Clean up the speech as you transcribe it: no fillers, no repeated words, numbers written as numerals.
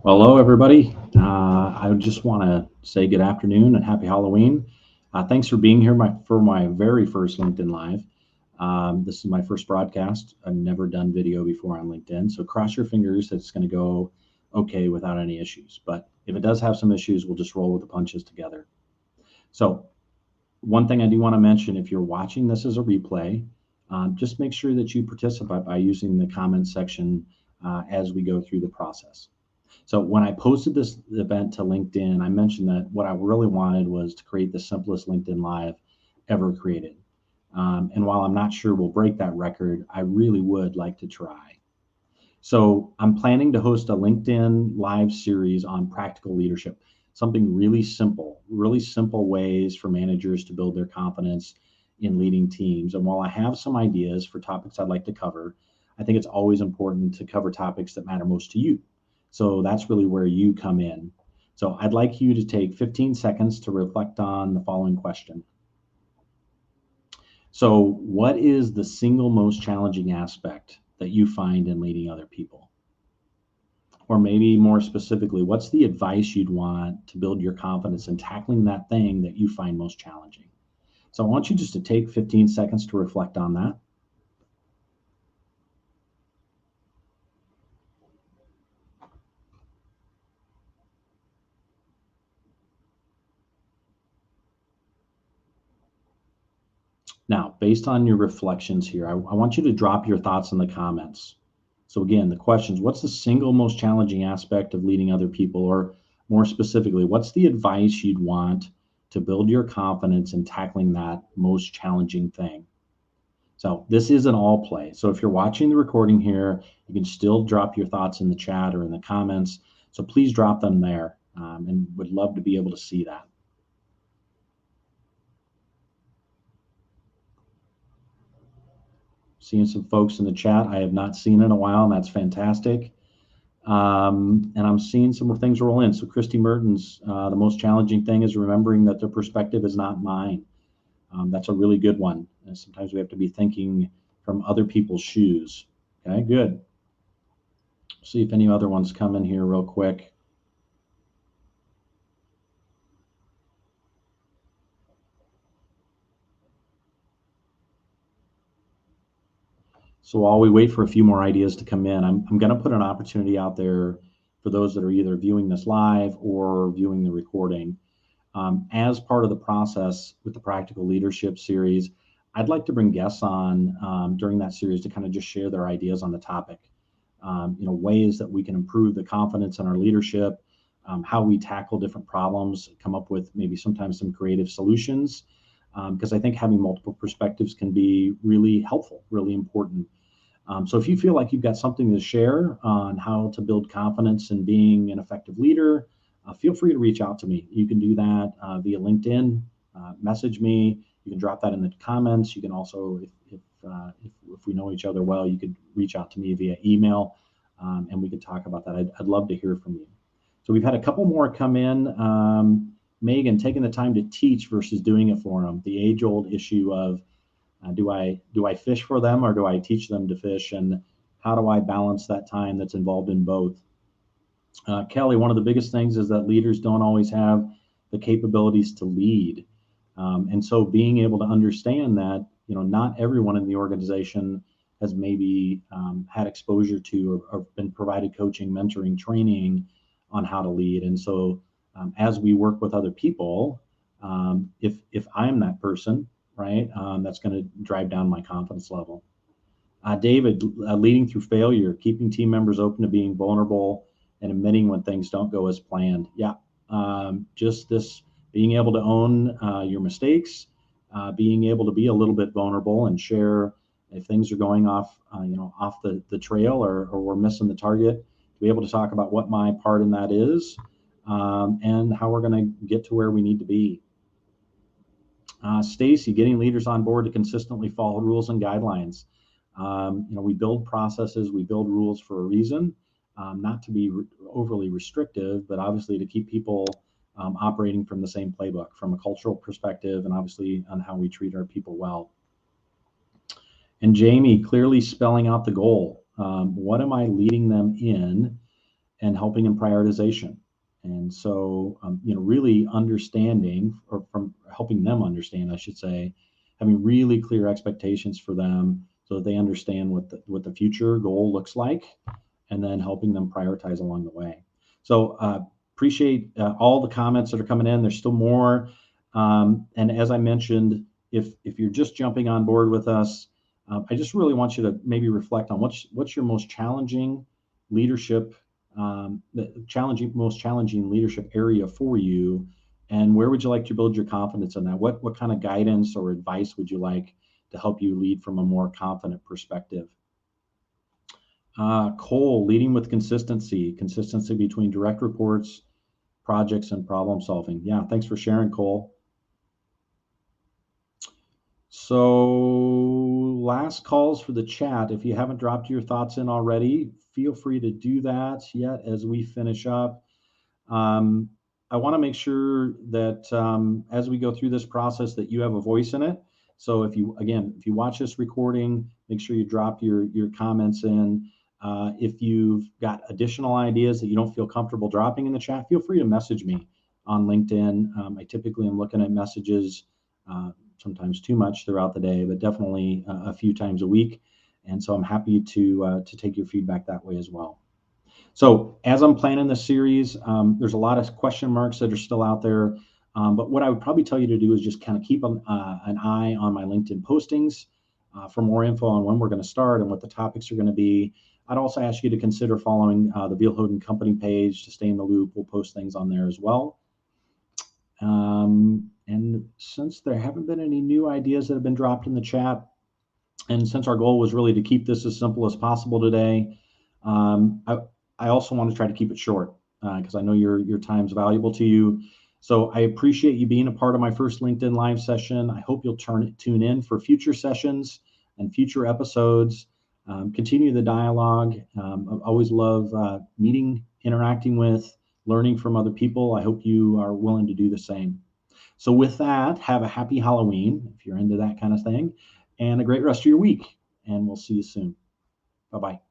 Well, hello, everybody. I just want to say good afternoon and happy Halloween. Thanks for being here for my very first LinkedIn Live. This is my first broadcast. I've never done video before on LinkedIn, so cross your fingers that it's going to go okay without any issues. But if it does have some issues, we'll just roll with the punches together. So, one thing I do want to mention, if you're watching this as a replay, just make sure that you participate by using the comment section as we go through the process. So when I posted this event to LinkedIn, I mentioned that what I really wanted was to create the simplest LinkedIn Live ever created. And while I'm not sure we'll break that record, I really would like to try. So I'm planning to host a LinkedIn Live series on practical leadership, something really simple ways for managers to build their confidence in leading teams. And while I have some ideas for topics I'd like to cover, I think it's always important to cover topics that matter most to you. So that's really where you come in. So I'd like you to take 15 seconds to reflect on the following question. So, what is the single most challenging aspect that you find in leading other people? Or maybe more specifically, what's the advice you'd want to build your confidence in tackling that thing that you find most challenging? So, I want you just to take 15 seconds to reflect on that. Now, based on your reflections here, I want you to drop your thoughts in the comments. So again, the questions, what's the single most challenging aspect of leading other people? Or more specifically, what's the advice you'd want to build your confidence in tackling that most challenging thing? So this is an all play. So if you're watching the recording here, you can still drop your thoughts in the chat or in the comments. So please drop them there, and would love to be able to see that. Seeing some folks in the chat I have not seen in a while, and that's fantastic. And I'm seeing some more things roll in. So Christy Mertens, the most challenging thing is remembering that their perspective is not mine. That's a really good one. And sometimes we have to be thinking from other people's shoes. Okay, good. See if any other ones come in here real quick. So while we wait for a few more ideas to come in, I'm going to put an opportunity out there for those that are either viewing this live or viewing the recording. As part of the process with the Practical Leadership series, I'd like to bring guests on during that series to kind of just share their ideas on the topic. Ways that we can improve the confidence in our leadership, how we tackle different problems, come up with maybe sometimes some creative solutions. Because I think having multiple perspectives can be really helpful, really important. So if you feel like you've got something to share on how to build confidence in being an effective leader, feel free to reach out to me. You can do that via LinkedIn, message me. You can drop that in the comments. You can also, if we know each other well, you could reach out to me via email, and we could talk about that. I'd love to hear from you. So we've had a couple more come in. Megan, taking the time to teach versus doing it for them. The age-old issue of do I fish for them or do I teach them to fish, and how do I balance that time that's involved in both? Kelly, one of the biggest things is that leaders don't always have the capabilities to lead, and so being able to understand that not everyone in the organization has maybe had exposure to or been provided coaching, mentoring, training on how to lead, and so as we work with other people, if I'm that person, right, that's going to drive down my confidence level. David, leading through failure, keeping team members open to being vulnerable and admitting when things don't go as planned. Yeah, just this being able to own your mistakes, being able to be a little bit vulnerable and share if things are going off, off the trail, or we're missing the target, to be able to talk about what my part in that is, and how we're going to get to where we need to be. Stacy, getting leaders on board to consistently follow rules and guidelines. We build processes, we build rules for a reason, not to be overly restrictive, but obviously to keep people operating from the same playbook from a cultural perspective, and obviously on how we treat our people well. And Jamie, clearly spelling out the goal. What am I leading them in? and helping in prioritization. And so, really understanding, or from helping them understand, I should say, having really clear expectations for them so that they understand what the future goal looks like, and then helping them prioritize along the way. So appreciate all the comments that are coming in. There's still more. And as I mentioned, if you're just jumping on board with us, I just really want you to maybe reflect on what's your most challenging leadership, the most challenging leadership area for you, and where would you like to build your confidence in that? What kind of guidance or advice would you like to help you lead from a more confident perspective? Cole, leading with consistency between direct reports, projects, and problem solving. Yeah, thanks for sharing, Cole. So last calls for the chat. If you haven't dropped your thoughts in already, feel free to do that yet as we finish up. I want to make sure that as we go through this process that you have a voice in it. So if you watch this recording, make sure you drop your comments in. If you've got additional ideas that you don't feel comfortable dropping in the chat, feel free to message me on LinkedIn. I typically am looking at messages sometimes too much throughout the day, but definitely a few times a week. And so I'm happy to take your feedback that way as well. So as I'm planning this series, there's a lot of question marks that are still out there. But what I would probably tell you to do is just kind of keep an eye on my LinkedIn postings for more info on when we're going to start and what the topics are going to be. I'd also ask you to consider following the Veel Hoeden company page to stay in the loop. We'll post things on there as well. And since there haven't been any new ideas that have been dropped in the chat, and since our goal was really to keep this as simple as possible today, I also want to try to keep it short because I know your time's valuable to you. So I appreciate you being a part of my first LinkedIn Live session. I hope you'll tune in for future sessions and future episodes. Continue the dialogue. I always love meeting, interacting with, learning from other people. I hope you are willing to do the same. So with that, have a happy Halloween if you're into that kind of thing, and a great rest of your week. And we'll see you soon. Bye-bye.